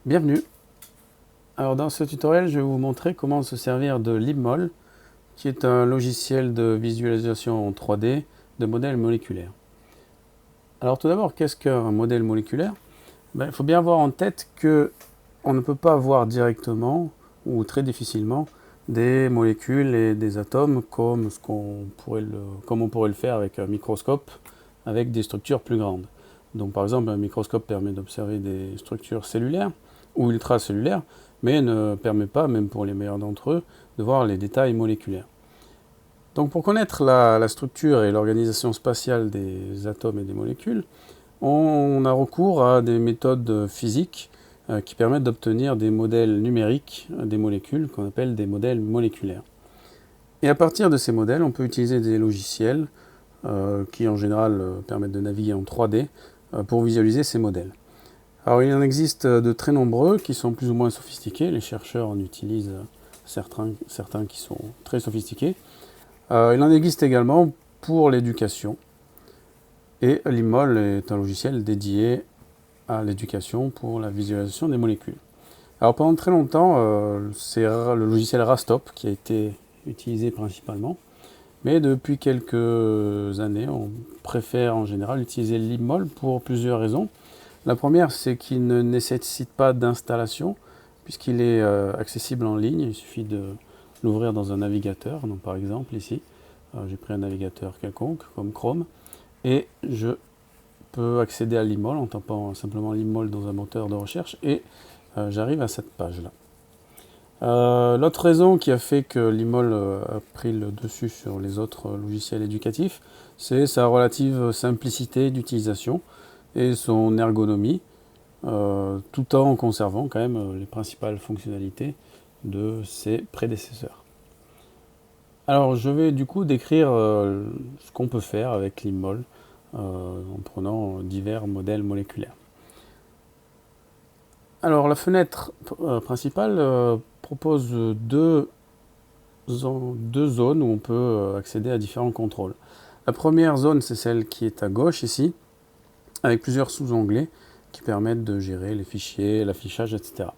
Bienvenue. Alors dans ce tutoriel, je vais vous montrer comment se servir de LibMol, qui est un logiciel de visualisation en 3D de modèles moléculaires. Alors tout d'abord, qu'est-ce qu'un modèle moléculaire? Il faut bien avoir en tête que on ne peut pas voir directement ou très difficilement des molécules et des atomes comme on pourrait le faire avec un microscope avec des structures plus grandes. Donc par exemple, un microscope permet d'observer des structures cellulaires ou ultracellulaires, mais ne permet pas, même pour les meilleurs d'entre eux, de voir les détails moléculaires. Donc pour connaître la structure et l'organisation spatiale des atomes et des molécules, on a recours à des méthodes physiques qui permettent d'obtenir des modèles numériques des molécules qu'on appelle des modèles moléculaires. Et à partir de ces modèles, on peut utiliser des logiciels qui en général permettent de naviguer en 3D pour visualiser ces modèles. Alors il en existe de très nombreux qui sont plus ou moins sophistiqués. Les chercheurs en utilisent certains qui sont très sophistiqués. Il en existe également pour l'éducation. Et LibMol est un logiciel dédié à l'éducation pour la visualisation des molécules. Alors pendant très longtemps, c'est le logiciel Rastop qui a été utilisé principalement. Mais depuis quelques années, on préfère en général utiliser LibMol pour plusieurs raisons. La première, c'est qu'il ne nécessite pas d'installation, puisqu'il est accessible en ligne. Il suffit de l'ouvrir dans un navigateur. Donc, par exemple, ici, j'ai pris un navigateur quelconque, comme Chrome, et je peux accéder à LibMol en tapant simplement LibMol dans un moteur de recherche, et j'arrive à cette page-là. L'autre raison qui a fait que LibMol a pris le dessus sur les autres logiciels éducatifs, c'est sa relative simplicité d'utilisation et son ergonomie, tout en conservant quand même les principales fonctionnalités de ses prédécesseurs. Alors je vais du coup décrire ce qu'on peut faire avec LibMol en prenant divers modèles moléculaires. Alors la fenêtre principale propose deux zones où on peut accéder à différents contrôles. La première zone, c'est celle qui est à gauche ici, avec plusieurs sous-onglets qui permettent de gérer les fichiers, l'affichage, etc.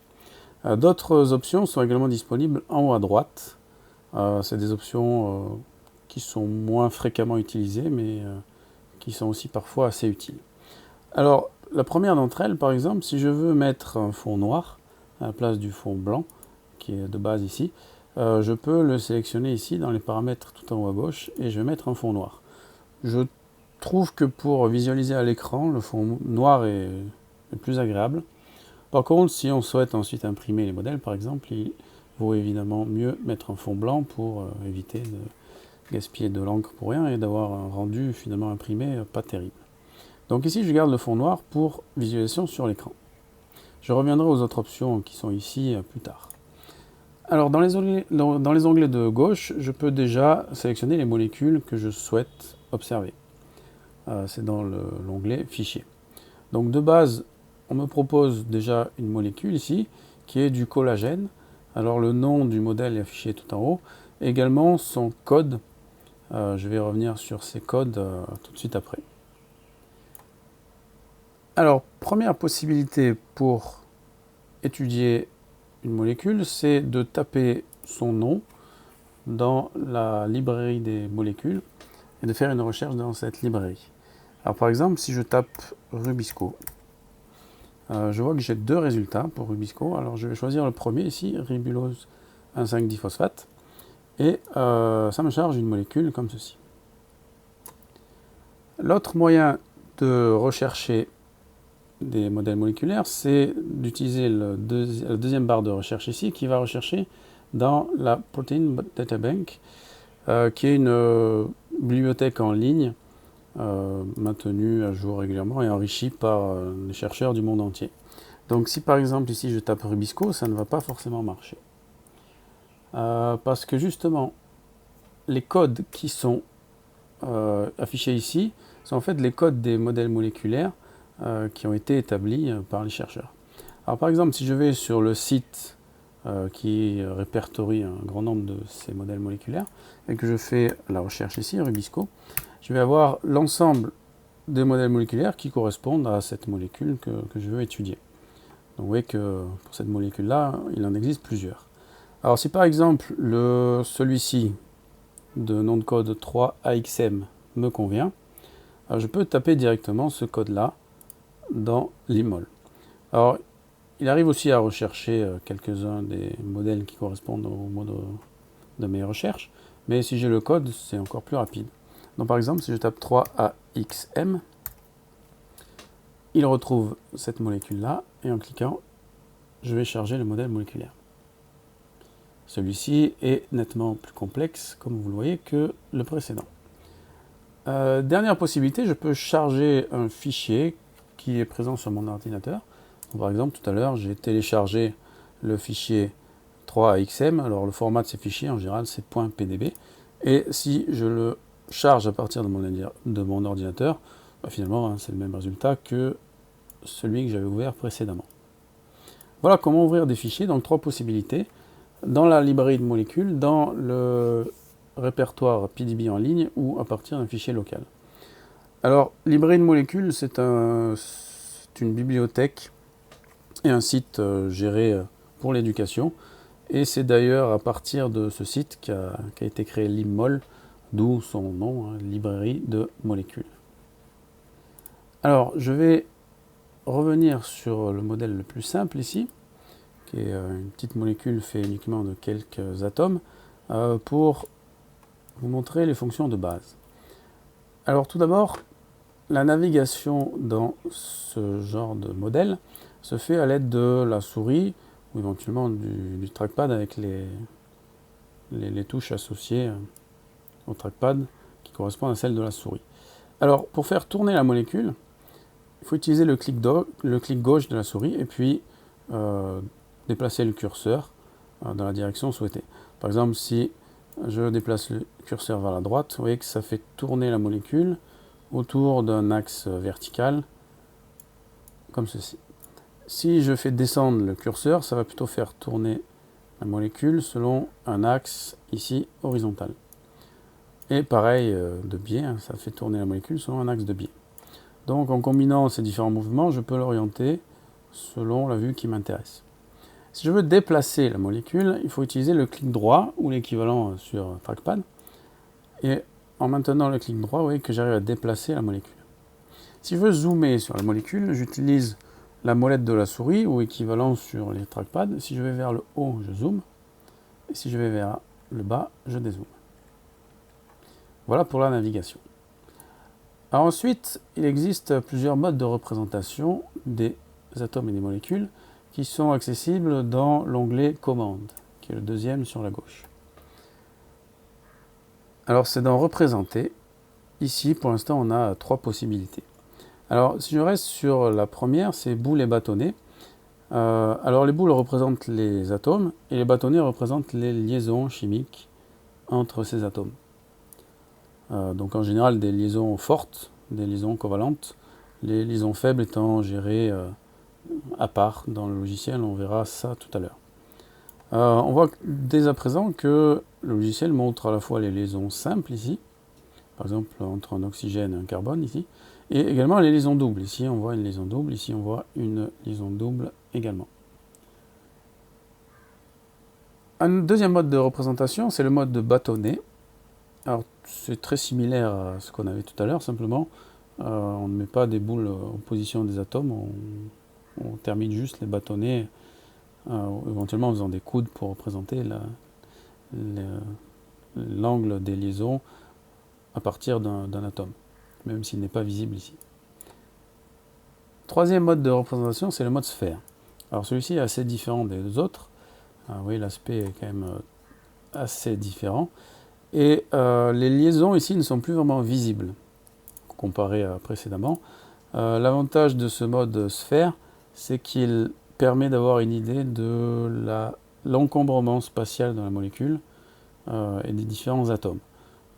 D'autres options sont également disponibles en haut à droite. C'est des options qui sont moins fréquemment utilisées, mais qui sont aussi parfois assez utiles. Alors, la première d'entre elles, par exemple, si je veux mettre un fond noir à la place du fond blanc, qui est de base ici, je peux le sélectionner ici dans les paramètres tout en haut à gauche et je vais mettre un fond noir. Je trouve que pour visualiser à l'écran, le fond noir est plus agréable. Par contre, si on souhaite ensuite imprimer les modèles, par exemple, il vaut évidemment mieux mettre un fond blanc pour éviter de gaspiller de l'encre pour rien et d'avoir un rendu finalement imprimé pas terrible. Donc ici, je garde le fond noir pour visualisation sur l'écran. Je reviendrai aux autres options qui sont ici plus tard. Alors dans les onglets de gauche, je peux déjà sélectionner les molécules que je souhaite observer. C'est dans l'onglet Fichier. Donc de base, on me propose déjà une molécule ici, qui est du collagène. Alors le nom du modèle est affiché tout en haut. Également son code. Je vais revenir sur ces codes tout de suite après. Alors, première possibilité pour étudier une molécule, c'est de taper son nom dans la librairie des molécules et de faire une recherche dans cette librairie. Alors par exemple, si je tape Rubisco, je vois que j'ai deux résultats pour Rubisco. Alors je vais choisir le premier ici, ribulose 1,5-diphosphate, et ça me charge une molécule comme ceci. L'autre moyen de rechercher des modèles moléculaires, c'est d'utiliser la deuxième barre de recherche ici, qui va rechercher dans la Protein Data Bank, qui est une bibliothèque en ligne maintenue à jour régulièrement et enrichie par les chercheurs du monde entier. Donc si par exemple ici je tape Rubisco, ça ne va pas forcément marcher. Parce que justement, les codes qui sont affichés ici sont en fait les codes des modèles moléculaires qui ont été établis par les chercheurs. Alors par exemple, si je vais sur le site qui répertorie un grand nombre de ces modèles moléculaires et que je fais la recherche ici, Rubisco, je vais avoir l'ensemble des modèles moléculaires qui correspondent à cette molécule que je veux étudier. Donc vous voyez que pour cette molécule-là, il en existe plusieurs. Alors si par exemple celui-ci de nom de code 3AXM me convient, alors je peux taper directement ce code-là dans l'IMMOL. Alors il arrive aussi à rechercher quelques-uns des modèles qui correspondent au mode de mes recherches, mais si j'ai le code, c'est encore plus rapide. Donc par exemple, si je tape 3AXM, il retrouve cette molécule-là, et en cliquant, je vais charger le modèle moléculaire. Celui-ci est nettement plus complexe, comme vous le voyez, que le précédent. Dernière possibilité, je peux charger un fichier qui est présent sur mon ordinateur. Donc, par exemple, tout à l'heure, j'ai téléchargé le fichier 3AXM. Alors, le format de ces fichiers, en général, c'est .pdb. Et si je le charge à partir de mon ordinateur, finalement, hein, c'est le même résultat que celui que j'avais ouvert précédemment. Voilà comment ouvrir des fichiers, donc 3 possibilités. Dans la librairie de molécules, dans le répertoire PDB en ligne ou à partir d'un fichier local. Alors, librairie de molécules, c'est une bibliothèque et un site géré pour l'éducation. Et c'est d'ailleurs à partir de ce site qu'a été créé l'IMMOL, d'où son nom, hein, librairie de molécules. Alors, je vais revenir sur le modèle le plus simple ici, qui est une petite molécule faite uniquement de quelques atomes, pour vous montrer les fonctions de base. Alors tout d'abord, la navigation dans ce genre de modèle se fait à l'aide de la souris ou éventuellement du trackpad avec les touches associées au trackpad qui correspondent à celles de la souris. Alors pour faire tourner la molécule, il faut utiliser le clic gauche de la souris et puis déplacer le curseur dans la direction souhaitée. Par exemple, si je déplace le curseur vers la droite, vous voyez que ça fait tourner la molécule autour d'un axe vertical, comme ceci. Si je fais descendre le curseur, ça va plutôt faire tourner la molécule selon un axe ici horizontal. Et pareil de biais, hein, ça fait tourner la molécule selon un axe de biais. Donc en combinant ces différents mouvements, je peux l'orienter selon la vue qui m'intéresse. Si je veux déplacer la molécule, il faut utiliser le clic droit ou l'équivalent sur trackpad. Et en maintenant le clic droit, vous voyez que j'arrive à déplacer la molécule. Si je veux zoomer sur la molécule, j'utilise la molette de la souris ou équivalent sur les trackpads. Si je vais vers le haut, je zoome. Et si je vais vers le bas, je dézoome. Voilà pour la navigation. Alors ensuite, il existe plusieurs modes de représentation des atomes et des molécules qui sont accessibles dans l'onglet Commandes, qui est le deuxième sur la gauche. Alors c'est dans Représenter. Ici, pour l'instant, on a 3 possibilités. Alors si je reste sur la première, c'est boules et bâtonnets. Alors les boules représentent les atomes et les bâtonnets représentent les liaisons chimiques entre ces atomes. Donc en général des liaisons fortes, des liaisons covalentes, les liaisons faibles étant gérées à part dans le logiciel, on verra ça tout à l'heure. On voit dès à présent que le logiciel montre à la fois les liaisons simples ici, par exemple entre un oxygène et un carbone ici, et également les liaisons doubles. Ici on voit une liaison double, ici on voit une liaison double également. Un deuxième mode de représentation, c'est le mode de bâtonnet. Alors c'est très similaire à ce qu'on avait tout à l'heure, simplement on ne met pas des boules en position des atomes, on termine juste les bâtonnets, éventuellement en faisant des coudes pour représenter l'angle des liaisons à partir d'un atome, même s'il n'est pas visible ici. Troisième mode de représentation, c'est le mode sphère. Alors celui-ci est assez différent des autres. Vous voyez, l'aspect est quand même assez différent. Et les liaisons ici ne sont plus vraiment visibles, comparé à précédemment. L'avantage de ce mode sphère, c'est qu'il permet d'avoir une idée de l'encombrement spatial dans la molécule et des différents atomes.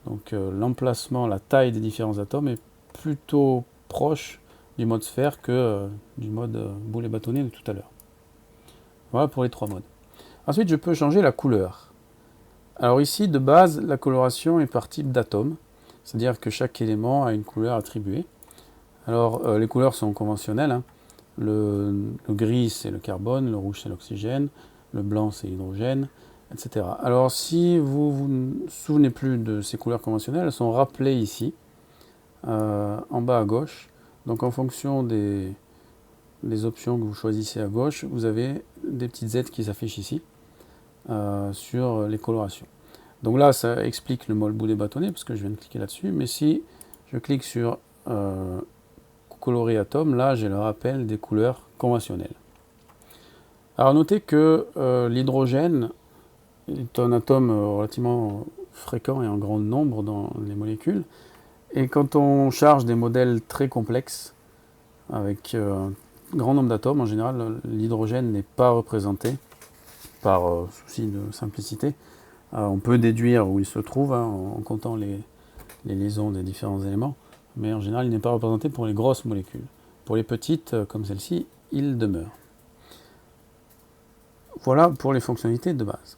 Donc l'emplacement, la taille des différents atomes est plutôt proche du mode sphère que du mode boule et bâtonnet de tout à l'heure. Voilà pour les 3 modes. Ensuite, je peux changer la couleur. Alors ici, de base, la coloration est par type d'atome, c'est-à-dire que chaque élément a une couleur attribuée. Alors les couleurs sont conventionnelles, hein. Le gris, c'est le carbone, le rouge, c'est l'oxygène, le blanc, c'est l'hydrogène, etc. Alors, si vous ne vous souvenez plus de ces couleurs conventionnelles, elles sont rappelées ici, en bas à gauche. Donc, en fonction des options que vous choisissez à gauche, vous avez des petites Z qui s'affichent ici sur les colorations. Donc là, ça explique le mol boulet bâtonnet, parce que je viens de cliquer là-dessus. Mais si je clique sur colorer atome, là, j'ai le rappel des couleurs conventionnelles. Alors, notez que l'hydrogène est un atome relativement fréquent et en grand nombre dans les molécules. Et quand on charge des modèles très complexes, avec un grand nombre d'atomes, en général, l'hydrogène n'est pas représenté par souci de simplicité. On peut déduire où il se trouve en comptant les liaisons des différents éléments, mais en général, il n'est pas représenté pour les grosses molécules. Pour les petites, comme celle-ci, il demeure. Voilà pour les fonctionnalités de base.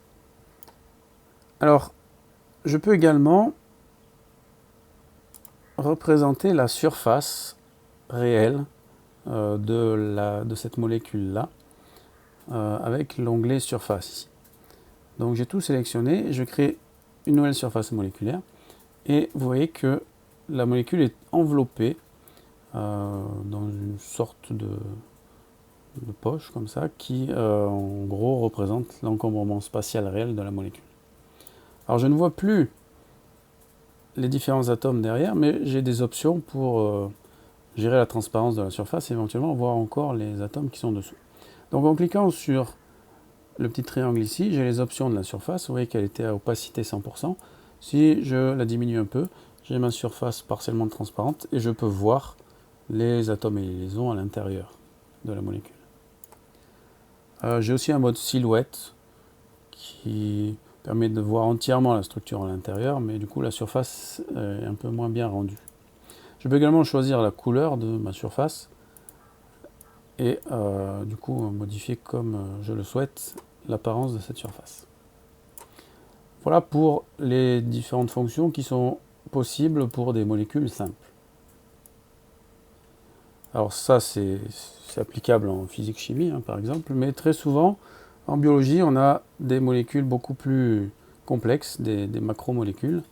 Alors, je peux également représenter la surface réelle de cette molécule-là avec l'onglet surface ici. Donc j'ai tout sélectionné, je crée une nouvelle surface moléculaire et vous voyez que la molécule est enveloppée dans une sorte de poche comme ça qui en gros représente l'encombrement spatial réel de la molécule. Alors je ne vois plus les différents atomes derrière, mais j'ai des options pour gérer la transparence de la surface et éventuellement voir encore les atomes qui sont dessous. Donc en cliquant sur le petit triangle ici, j'ai les options de la surface. Vous voyez qu'elle était à opacité 100%. Si je la diminue un peu, j'ai ma surface partiellement transparente et je peux voir les atomes et les liaisons à l'intérieur de la molécule. J'ai aussi un mode silhouette qui permet de voir entièrement la structure à l'intérieur, mais du coup la surface est un peu moins bien rendue. Je peux également choisir la couleur de ma surface et du coup modifier comme je le souhaite l'apparence de cette surface. Voilà pour les différentes fonctions qui sont possibles pour des molécules simples. Alors ça c'est applicable en physique-chimie par exemple, mais très souvent en biologie on a des molécules beaucoup plus complexes, des macromolécules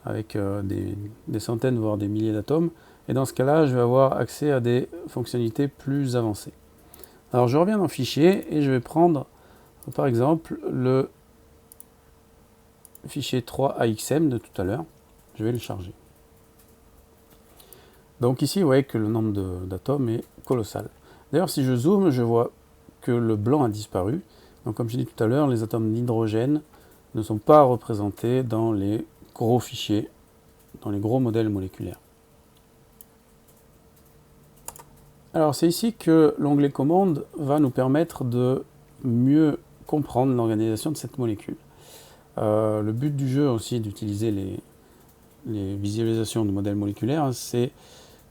avec des centaines voire des milliers d'atomes, et dans ce cas-là je vais avoir accès à des fonctionnalités plus avancées. Alors je reviens dans Fichier et je vais prendre par exemple le fichier 3AXM de tout à l'heure, je vais le charger. Donc ici vous voyez que le nombre d'atomes est colossal. D'ailleurs si je zoome, je vois que le blanc a disparu. Donc comme je dit tout à l'heure, les atomes d'hydrogène ne sont pas représentés dans les gros fichiers, dans les gros modèles moléculaires. Alors c'est ici que l'onglet commande va nous permettre de mieux comprendre l'organisation de cette molécule. Le but du jeu aussi d'utiliser les visualisations de modèles moléculaires, c'est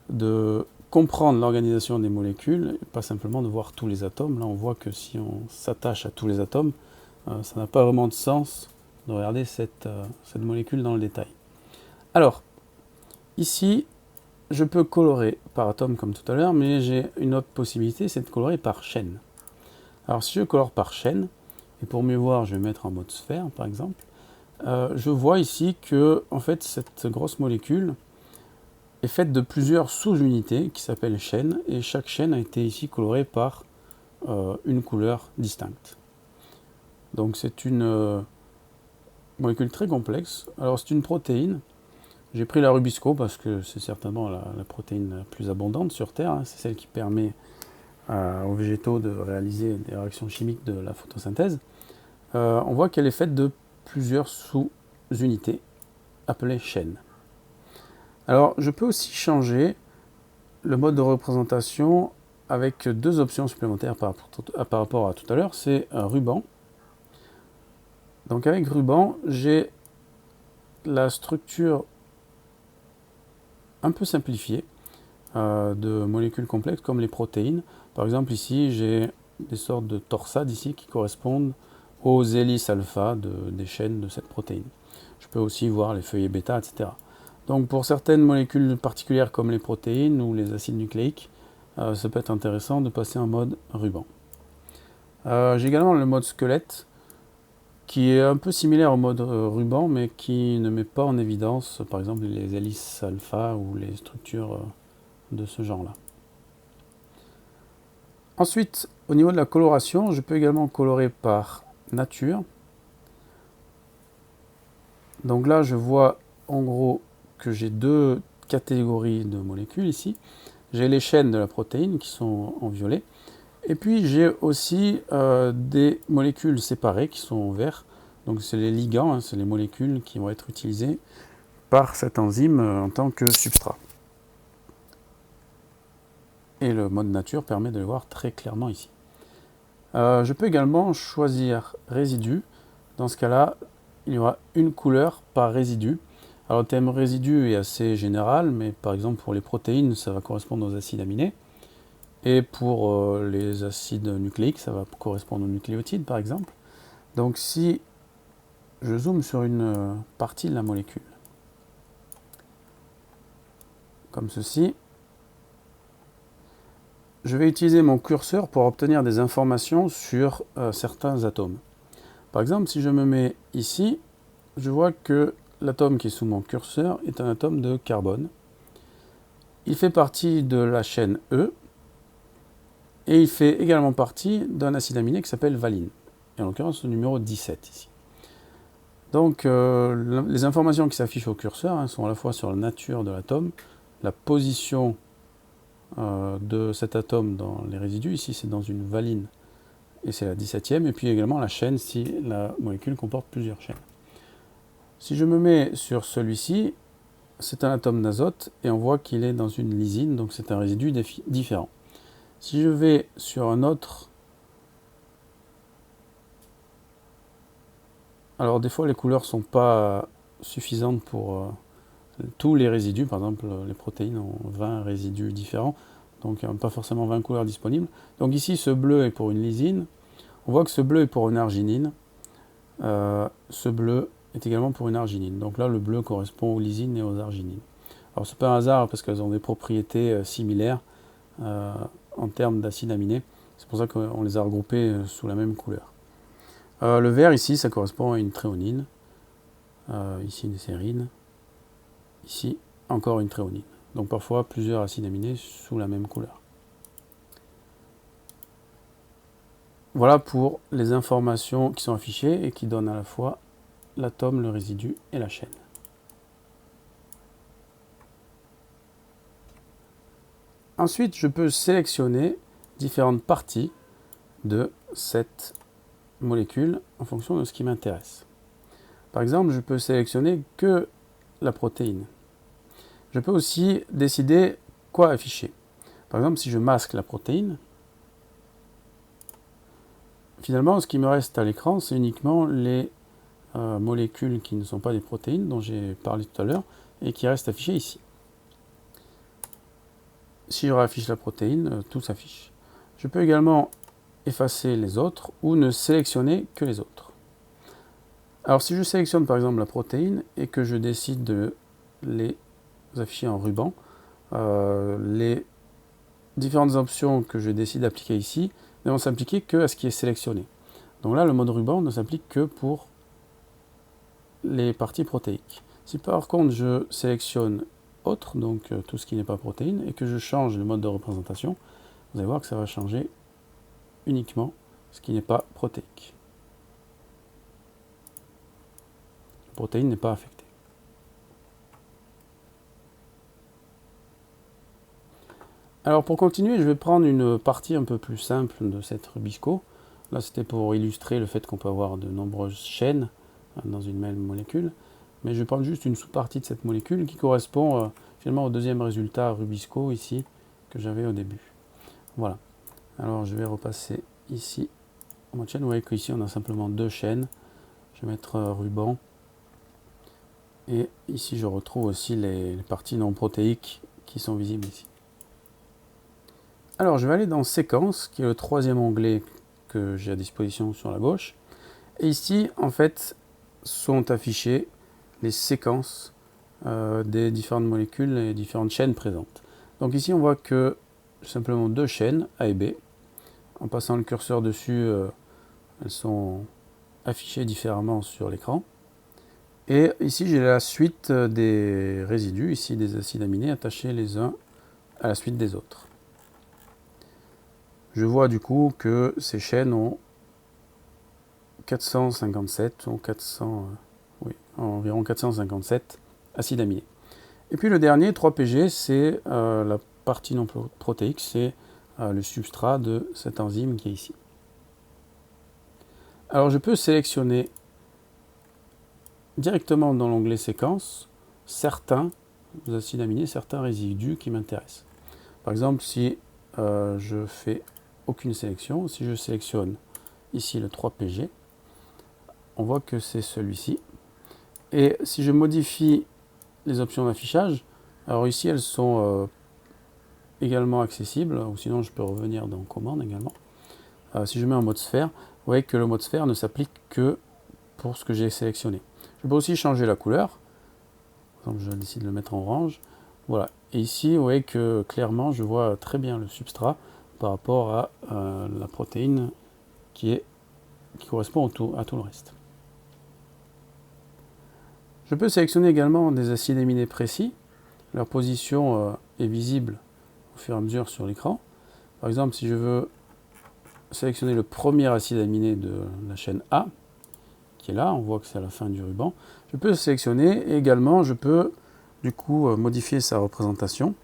de comprendre l'organisation des molécules, et pas simplement de voir tous les atomes. Là on voit que si on s'attache à tous les atomes, ça n'a pas vraiment de sens de regarder cette molécule dans le détail. Alors, ici, je peux colorer par atome comme tout à l'heure, mais j'ai une autre possibilité, c'est de colorer par chaîne. Alors si je colore par chaîne, et pour mieux voir, je vais mettre en mode sphère par exemple, je vois ici que en fait, cette grosse molécule est faite de plusieurs sous-unités qui s'appellent chaînes, et chaque chaîne a été ici colorée par une couleur distincte. Donc c'est une molécule très complexe. Alors c'est une protéine. J'ai pris la Rubisco parce que c'est certainement la protéine la plus abondante sur Terre. C'est celle qui permet aux végétaux de réaliser des réactions chimiques de la photosynthèse. On voit qu'elle est faite de plusieurs sous-unités appelées chaînes. Alors je peux aussi changer le mode de représentation avec deux options supplémentaires par rapport à tout à l'heure. C'est un ruban. Donc avec ruban, j'ai la structure un peu simplifiée de molécules complexes comme les protéines. Par exemple ici, j'ai des sortes de torsades ici qui correspondent aux hélices alpha des chaînes de cette protéine. Je peux aussi voir les feuillets bêta, etc. Donc pour certaines molécules particulières comme les protéines ou les acides nucléiques, ça peut être intéressant de passer en mode ruban. J'ai également le mode squelette, qui est un peu similaire au mode ruban, mais qui ne met pas en évidence, par exemple, les hélices alpha ou les structures de ce genre-là. Ensuite, au niveau de la coloration, je peux également colorer par nature. Donc là, je vois en gros que j'ai deux catégories de molécules ici. J'ai les chaînes de la protéine qui sont en violet. Et puis j'ai aussi des molécules séparées qui sont en vert. Donc c'est les ligands, hein, c'est les molécules qui vont être utilisées par cette enzyme en tant que substrat. Et le mode nature permet de le voir très clairement ici. Je peux également choisir résidu. Dans ce cas-là, il y aura une couleur par résidu. Alors le thème résidu est assez général, mais par exemple pour les protéines, ça va correspondre aux acides aminés. Et pour les acides nucléiques, ça va correspondre aux nucléotides par exemple. Donc si je zoome sur une partie de la molécule, comme ceci, je vais utiliser mon curseur pour obtenir des informations sur certains atomes. Par exemple, si je me mets ici, je vois que l'atome qui est sous mon curseur est un atome de carbone. Il fait partie de la chaîne E et il fait également partie d'un acide aminé qui s'appelle valine, et en l'occurrence le numéro 17 ici. Donc les informations qui s'affichent au curseur sont à la fois sur la nature de l'atome, la position de cet atome dans les résidus, ici c'est dans une valine et c'est la 17e, et puis également la chaîne si la molécule comporte plusieurs chaînes. Si je me mets sur celui-ci, c'est un atome d'azote et on voit qu'il est dans une lysine, donc c'est un résidu différent. Si je vais sur un autre, alors des fois les couleurs ne sont pas suffisantes pour tous les résidus, par exemple les protéines ont 20 résidus différents, donc il n'y a pas forcément 20 couleurs disponibles. Donc ici ce bleu est pour une lysine, on voit que ce bleu est pour une arginine, ce bleu est également pour une arginine. Donc là le bleu correspond aux lysines et aux arginines. Alors c'est pas un hasard parce qu'elles ont des propriétés similaires en termes d'acides aminés, c'est pour ça qu'on les a regroupées sous la même couleur. Le vert ici ça correspond à une tréonine, ici une sérine, ici encore une tréonine. Donc parfois plusieurs acides aminés sous la même couleur. Voilà pour les informations qui sont affichées et qui donnent à la fois l'atome, le résidu et la chaîne. Ensuite, je peux sélectionner différentes parties de cette molécule en fonction de ce qui m'intéresse. Par exemple, je peux sélectionner que la protéine. Je peux aussi décider quoi afficher. Par exemple, si je masque la protéine, finalement, ce qui me reste à l'écran, c'est uniquement les molécules qui ne sont pas des protéines, dont j'ai parlé tout à l'heure, et qui restent affichées ici. Si je réaffiche la protéine, tout s'affiche. Je peux également effacer les autres ou ne sélectionner que les autres. Alors si je sélectionne par exemple la protéine et que je décide de les afficher en ruban, les différentes options que je décide d'appliquer ici ne vont s'appliquer que à ce qui est sélectionné. Donc là, le mode ruban ne s'applique que pour les parties protéiques. Si par contre je sélectionne autre, donc tout ce qui n'est pas protéine, et que je change le mode de représentation, vous allez voir que ça va changer uniquement ce qui n'est pas protéique. La protéine n'est pas affectée. Alors pour continuer, je vais prendre une partie un peu plus simple de cette Rubisco. Là c'était pour illustrer le fait qu'on peut avoir de nombreuses chaînes dans une même molécule. Mais je vais prendre juste une sous-partie de cette molécule qui correspond finalement au deuxième résultat Rubisco ici que j'avais au début. Voilà. Alors je vais repasser ici en mode chaîne. Vous voyez qu'ici on a simplement deux chaînes. Je vais mettre ruban. Et ici je retrouve aussi les parties non protéiques qui sont visibles ici. Alors je vais aller dans séquence, qui est le troisième onglet que j'ai à disposition sur la gauche. Et ici en fait sont affichées les séquences des différentes molécules et différentes chaînes présentes. Donc ici on voit que simplement deux chaînes A et B. En passant le curseur dessus, elles sont affichées différemment sur l'écran. Et ici, j'ai la suite des résidus, ici des acides aminés attachés les uns à la suite des autres. Je vois du coup que ces chaînes ont 457, ou 400, environ 457 acides aminés. Et puis le dernier, 3PG, c'est la partie non protéique, c'est le substrat de cette enzyme qui est ici. Alors je peux sélectionner directement dans l'onglet séquence certains acides aminés, certains résidus qui m'intéressent. Par exemple, si je fais aucune sélection, si je sélectionne ici le 3PG, on voit que c'est celui-ci. Et si je modifie les options d'affichage, alors ici elles sont également accessibles, ou sinon je peux revenir dans commande également. Si je mets en mode sphère, vous voyez que le mode sphère ne s'applique que pour ce que j'ai sélectionné. Je peux aussi changer la couleur. Par exemple, je décide de le mettre en orange. Voilà. Et ici, vous voyez que clairement, je vois très bien le substrat par rapport à la protéine qui correspond à tout le reste. Je peux sélectionner également des acides aminés précis. Leur position est visible au fur et à mesure sur l'écran. Par exemple, si je veux sélectionner le premier acide aminé de la chaîne A, qui est là, on voit que c'est à la fin du ruban, je peux le sélectionner et également je peux du coup modifier sa représentation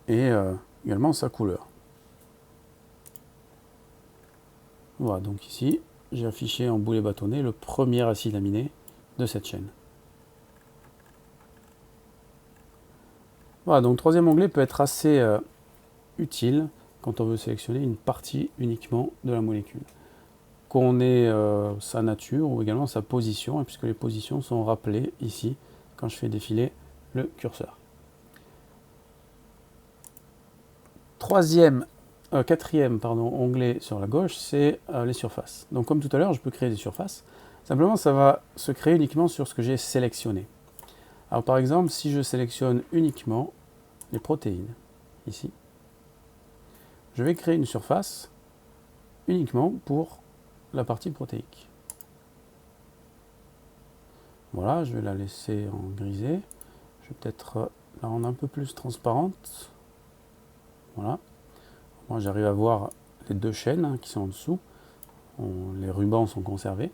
et également sa couleur. Voilà, donc ici, j'ai affiché en boulet bâtonné le premier acide aminé de cette chaîne. Voilà, donc le troisième onglet peut être assez utile quand on veut sélectionner une partie uniquement de la molécule. Qu'on ait sa nature ou également sa position, puisque les positions sont rappelées ici quand je fais défiler le curseur. Quatrième onglet sur la gauche, c'est les surfaces. Donc comme tout à l'heure, je peux créer des surfaces. Simplement, ça va se créer uniquement sur ce que j'ai sélectionné. Alors par exemple, si je sélectionne uniquement les protéines, ici, je vais créer une surface uniquement pour la partie protéique. Voilà, je vais la laisser en grisé. Je vais peut-être la rendre un peu plus transparente. Voilà. Moi, j'arrive à voir les deux chaînes qui sont en dessous. Les rubans sont conservés.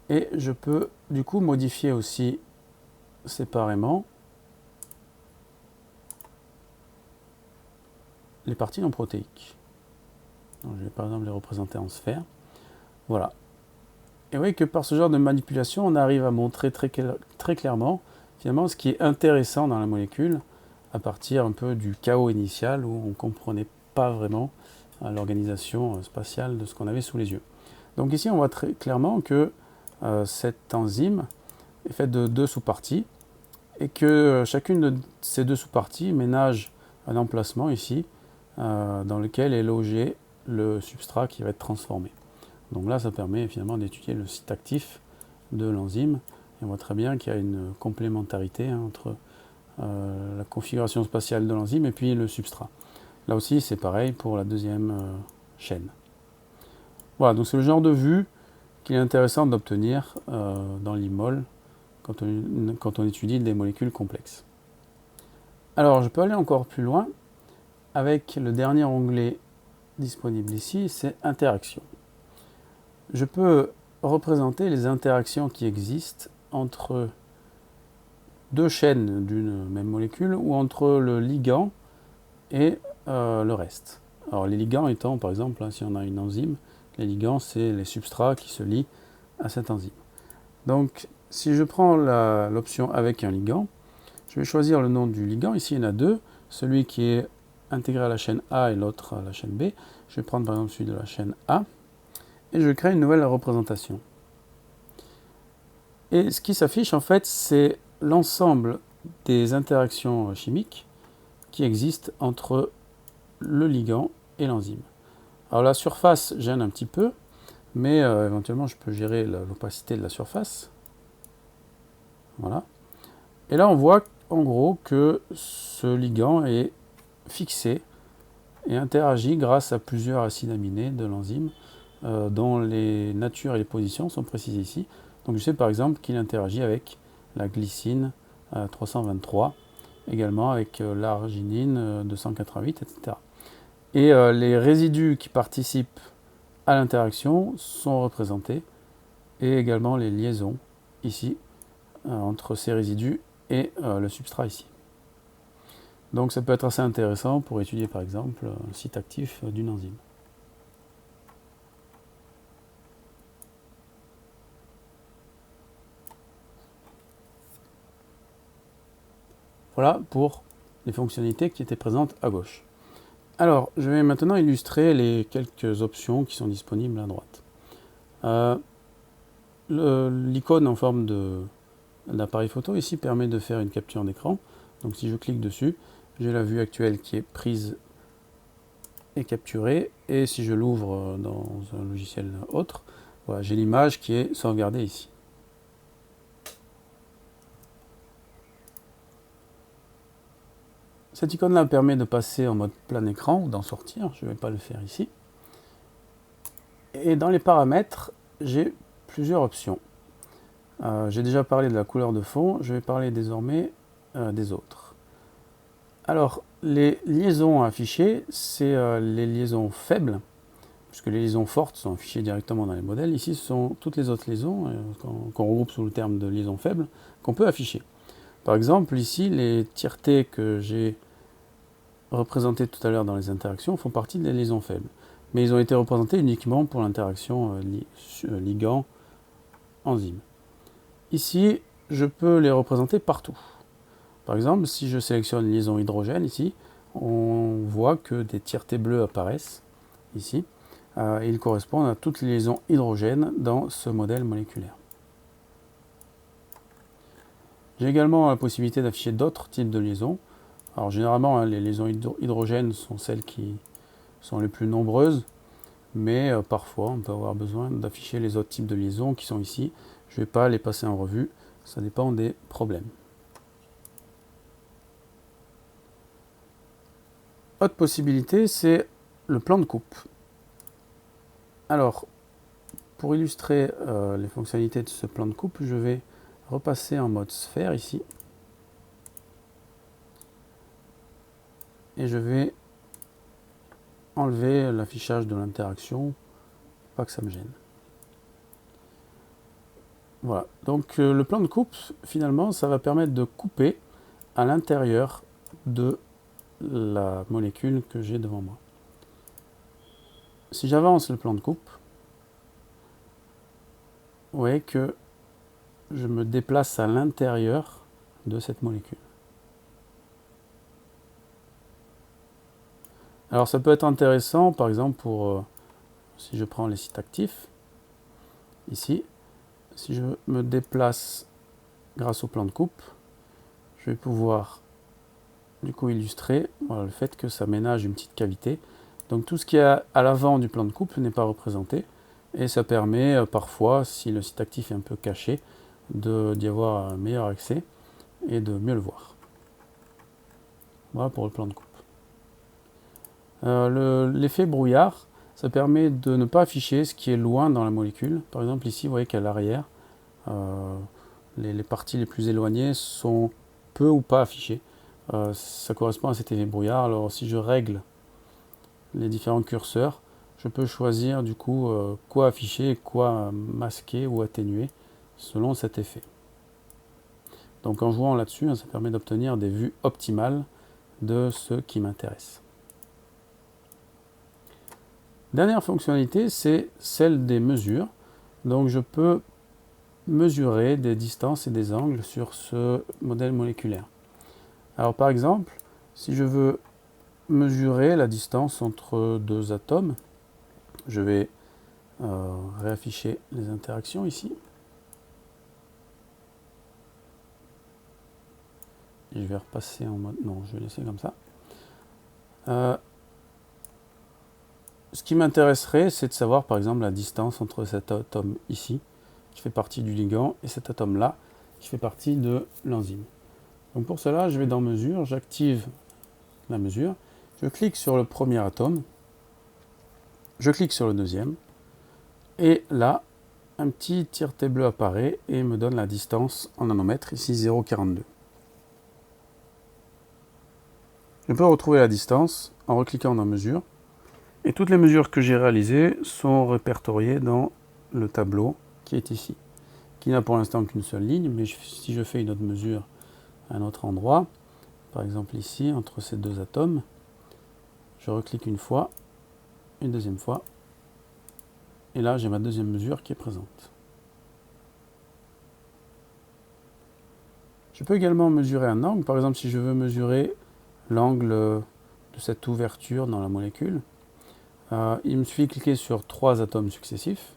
Et je peux du coup modifier aussi séparément les parties non protéiques. Donc, je vais par exemple les représenter en sphère. Voilà. Et vous voyez que par ce genre de manipulation, on arrive à montrer très clairement finalement ce qui est intéressant dans la molécule à partir un peu du chaos initial où on ne comprenait pas vraiment l'organisation spatiale de ce qu'on avait sous les yeux. Donc ici, on voit très clairement que cette enzyme est faite de deux sous-parties et que chacune de ces deux sous-parties ménage un emplacement ici dans lequel est logé le substrat qui va être transformé. Donc là, ça permet finalement d'étudier le site actif de l'enzyme. Et on voit très bien qu'il y a une complémentarité entre la configuration spatiale de l'enzyme et puis le substrat. Là aussi, c'est pareil pour la deuxième chaîne. Voilà, donc c'est le genre de vue qu'il est intéressant d'obtenir dans l'IMMOL quand on étudie des molécules complexes. Alors, je peux aller encore plus loin avec le dernier onglet disponible ici, c'est Interaction. Je peux représenter les interactions qui existent entre deux chaînes d'une même molécule ou entre le ligand et le reste. Alors les ligands étant, par exemple, si on a une enzyme, les ligands, c'est les substrats qui se lient à cette enzyme. Donc, si je prends l'option avec un ligand, je vais choisir le nom du ligand. Ici, il y en a deux. Celui qui est intégré à la chaîne A et l'autre à la chaîne B. Je vais prendre par exemple celui de la chaîne A. Et je crée une nouvelle représentation. Et ce qui s'affiche, en fait, c'est l'ensemble des interactions chimiques qui existent entre le ligand et l'enzyme. Alors la surface gêne un petit peu, mais éventuellement je peux gérer l'opacité de la surface. Voilà. Et là on voit en gros que ce ligand est fixé et interagit grâce à plusieurs acides aminés de l'enzyme dont les natures et les positions sont précisées ici. Donc je sais par exemple qu'il interagit avec la glycine 323, également avec l'arginine 288, etc. Et les résidus qui participent à l'interaction sont représentés, et également les liaisons ici entre ces résidus et le substrat ici. Donc ça peut être assez intéressant pour étudier par exemple un site actif d'une enzyme. Voilà pour les fonctionnalités qui étaient présentes à gauche. Alors, je vais maintenant illustrer les quelques options qui sont disponibles à droite. L'icône en forme d'appareil photo ici permet de faire une capture d'écran. Donc si je clique dessus, j'ai la vue actuelle qui est prise et capturée. Et si je l'ouvre dans un logiciel autre, voilà, j'ai l'image qui est sauvegardée ici. Cette icône-là permet de passer en mode plein écran ou d'en sortir. Je ne vais pas le faire ici. Et dans les paramètres, j'ai plusieurs options. J'ai déjà parlé de la couleur de fond. Je vais parler désormais des autres. Alors, les liaisons à afficher, c'est les liaisons faibles, puisque les liaisons fortes sont affichées directement dans les modèles. Ici, ce sont toutes les autres liaisons qu'on regroupe sous le terme de liaison faible qu'on peut afficher. Par exemple, ici, les tiers-T que j'ai représentées tout à l'heure dans les interactions font partie des liaisons faibles. Mais ils ont été représentés uniquement pour l'interaction ligand-enzyme. Ici, je peux les représenter partout. Par exemple, si je sélectionne liaison hydrogène ici, on voit que des tiers-T bleus apparaissent ici. Ils correspondent à toutes les liaisons hydrogènes dans ce modèle moléculaire. J'ai également la possibilité d'afficher d'autres types de liaisons. Alors généralement, les liaisons hydrogènes sont celles qui sont les plus nombreuses, mais parfois on peut avoir besoin d'afficher les autres types de liaisons qui sont ici. Je ne vais pas les passer en revue, ça dépend des problèmes. Autre possibilité, c'est le plan de coupe. Alors, pour illustrer les fonctionnalités de ce plan de coupe, je vais repasser en mode sphère ici. Et je vais enlever l'affichage de l'interaction, pas que ça me gêne. Voilà, donc le plan de coupe, finalement, ça va permettre de couper à l'intérieur de la molécule que j'ai devant moi. Si j'avance le plan de coupe, vous voyez que je me déplace à l'intérieur de cette molécule. Alors ça peut être intéressant, par exemple, pour si je prends les sites actifs, ici, si je me déplace grâce au plan de coupe, je vais pouvoir du coup illustrer le fait que ça ménage une petite cavité. Donc tout ce qui est à l'avant du plan de coupe n'est pas représenté, et ça permet parfois, si le site actif est un peu caché, d'y avoir un meilleur accès et de mieux le voir. Voilà pour le plan de coupe. L'effet brouillard, ça permet de ne pas afficher ce qui est loin dans la molécule. Par exemple ici, vous voyez qu'à l'arrière, les parties les plus éloignées sont peu ou pas affichées. Ça correspond à cet effet brouillard. Alors si je règle les différents curseurs, je peux choisir du coup quoi afficher, quoi masquer ou atténuer selon cet effet. Donc en jouant là-dessus, ça permet d'obtenir des vues optimales de ce qui m'intéresse. Dernière fonctionnalité, c'est celle des mesures. Donc je peux mesurer des distances et des angles sur ce modèle moléculaire. Alors par exemple, si je veux mesurer la distance entre deux atomes, je vais réafficher les interactions ici. Et je vais repasser en mode... Non, je vais laisser comme ça. Ce qui m'intéresserait, c'est de savoir par exemple la distance entre cet atome ici, qui fait partie du ligand, et cet atome-là, qui fait partie de l'enzyme. Donc pour cela, je vais dans Mesure, j'active la mesure, je clique sur le premier atome, je clique sur le deuxième, et là, un petit tiret bleu apparaît et me donne la distance en nanomètres, ici 0,42. Je peux retrouver la distance en recliquant dans Mesure, et toutes les mesures que j'ai réalisées sont répertoriées dans le tableau qui est ici, qui n'a pour l'instant qu'une seule ligne, mais si je fais une autre mesure à un autre endroit, par exemple ici, entre ces deux atomes, je reclique une fois, une deuxième fois, et là j'ai ma deuxième mesure qui est présente. Je peux également mesurer un angle, par exemple si je veux mesurer l'angle de cette ouverture dans la molécule, il me suffit de cliquer sur 3 atomes successifs,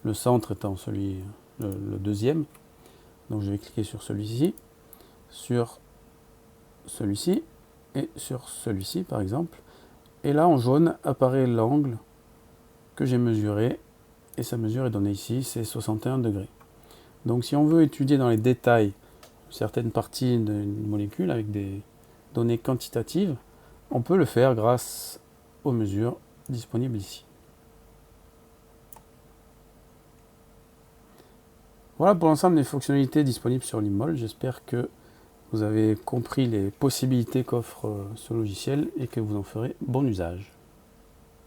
le centre étant le deuxième, donc je vais cliquer sur celui-ci, sur celui-ci et sur celui-ci par exemple, et là en jaune apparaît l'angle que j'ai mesuré, et sa mesure est donnée ici, c'est 61 degrés. Donc si on veut étudier dans les détails certaines parties d'une molécule avec des données quantitatives, on peut le faire grâce aux mesures disponibles ici. Voilà pour l'ensemble des fonctionnalités disponibles sur LibMol. J'espère que vous avez compris les possibilités qu'offre ce logiciel et que vous en ferez bon usage.